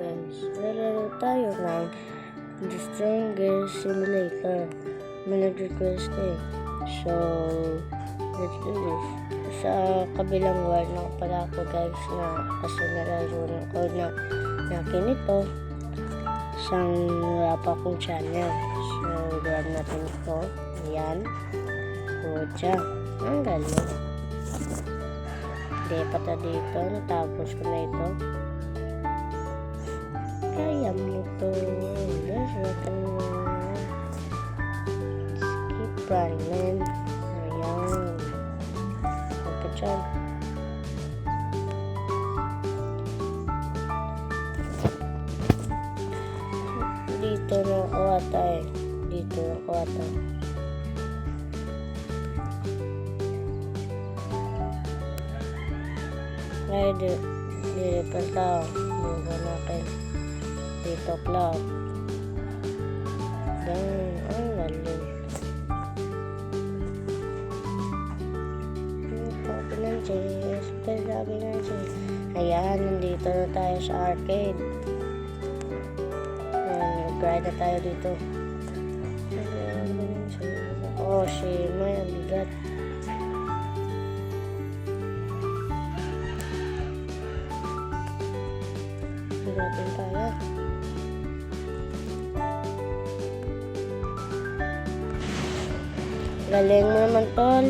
guys, lalaro tayo ng The Strongest Simulator. May nag-request eh. So, let's do this. Sa kabilang wall na pala ako guys na kasi nalaro ko na nakin ito isang wala pa akong channel. So, grab natin ito. Ayan. Pucha. Ang galing. Hindi pata dito. Natapos ko na ito. Kaya mo ito. Let's skip running man. Ayan. Opo dyan. Dito na kawata eh. Dito na kawata. Ngayon dito pa tao. Buga natin. Dito cloud. Dang, ang galing. Ayan, nandito na tayo sa arcade. Nag-ride na tayo dito. Oh, may ang bigat. Bigatin tayo. Galing mo naman, tol.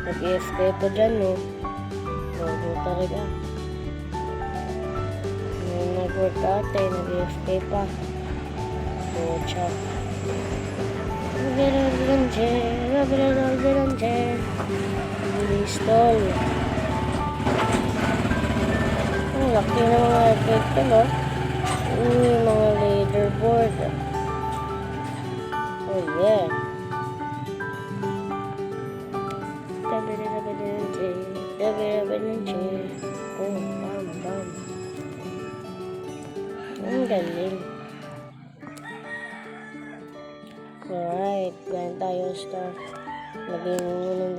Nag-EFK pa dyan, no? Logo talaga. Nung nag-workout eh, nag-EFK pa. Pucha. Bilis, tol. Ang laki ng mga effect, no? Yung mga leaderboard. Oh, yeah. Oh, bam. Ang galing. Alright, ganyan tayo star. Laging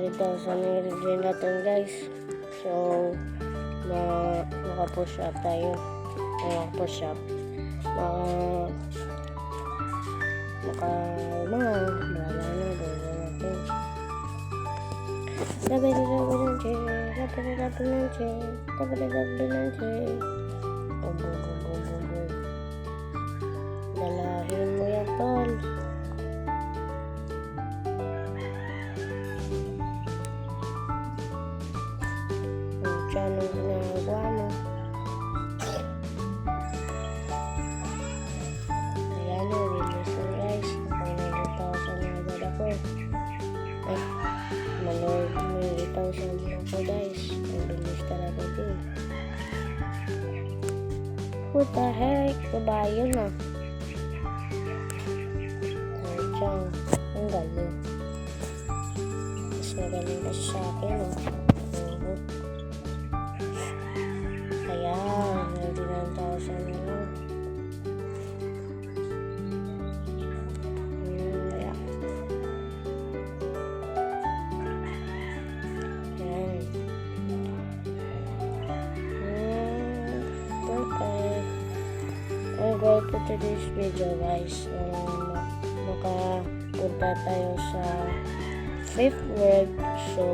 100,000 i-regain natin guys. So, maka-push up tayo. Maka-push up. Bahala na, gawin natin. Dapat dalahin mo yan, tol. Ang channel ginagawa mo. Ayan o, release na guys. May 9,000 na agad ako. Ay, malord may 8,000 na ako guys. Ang release talaga din. What the heck? Babayo na. Diyan. Ang galing. Mas magaling kasi sa akin, no? Ayan. 99,000 na yun. Ayan. Ayan. Perfect. Ang goal for today's video, guys. Makapunta tayo sa 5th world. So,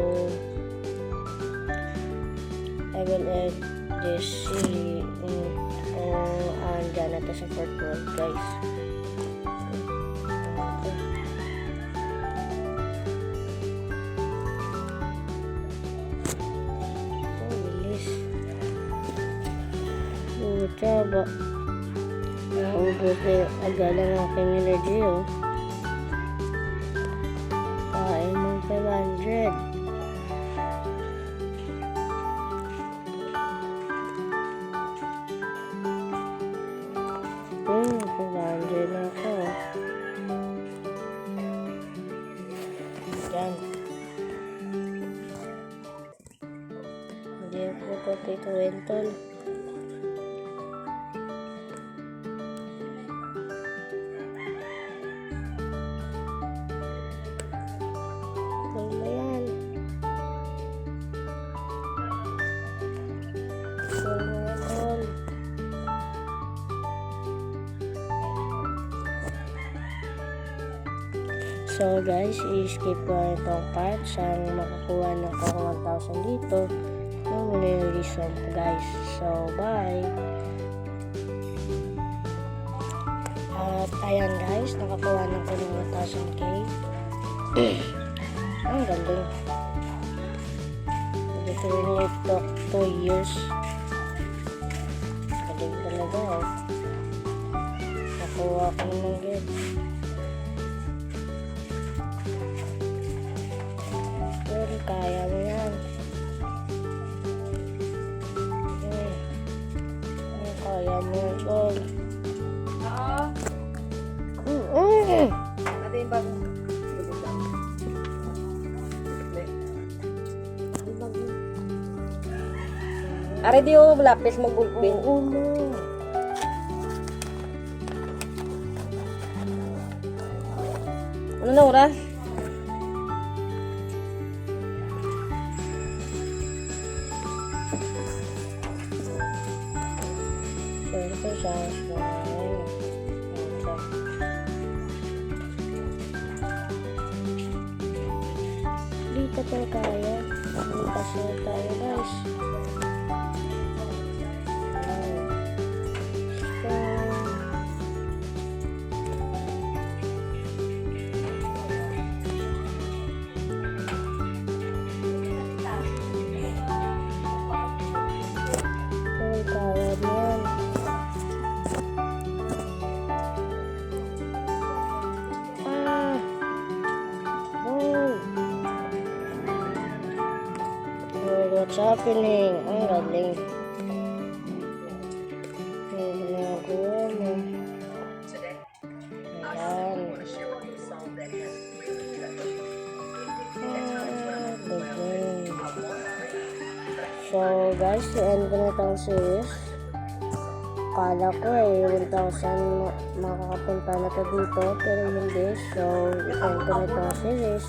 I will end this city dyan natin sa 4th world, guys. Bilis. Taba. Naubos na yung agad ang aking energy, oh. Kain mong 500. $500 na ako. Yan. Hindi ako papituin, tol. Yan. So, So guys, i-skip ko na itong part siyang makakuha ng pang 1,000 dito nung nililisom ko guys. So bye! At ayan guys, nakakuha na ko ng 1,000k. Ang galing. Dito rin ito 2 years. Galing talaga oh. Nakuha ko naman good. Pero kaya mo yan. Kaya mo yan. Ada yung bagong Ari di o lapis mo bulpin. Ulo. Ano na oras? Pero ko siya. Dito pa kaya. Lipas na tayo guys. Kaya yan. What's happening? Ang galing. Ang ginagawa mo. Ayan. Galing. So guys, i-end ko na itong series. Kala ko 1,000 makakapunta na to dito, pero hindi. So, i-end ko na itong series.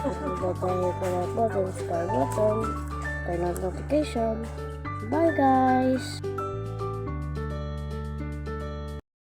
Ito tayo ko na button, subscribe button, turn on notification. Bye guys!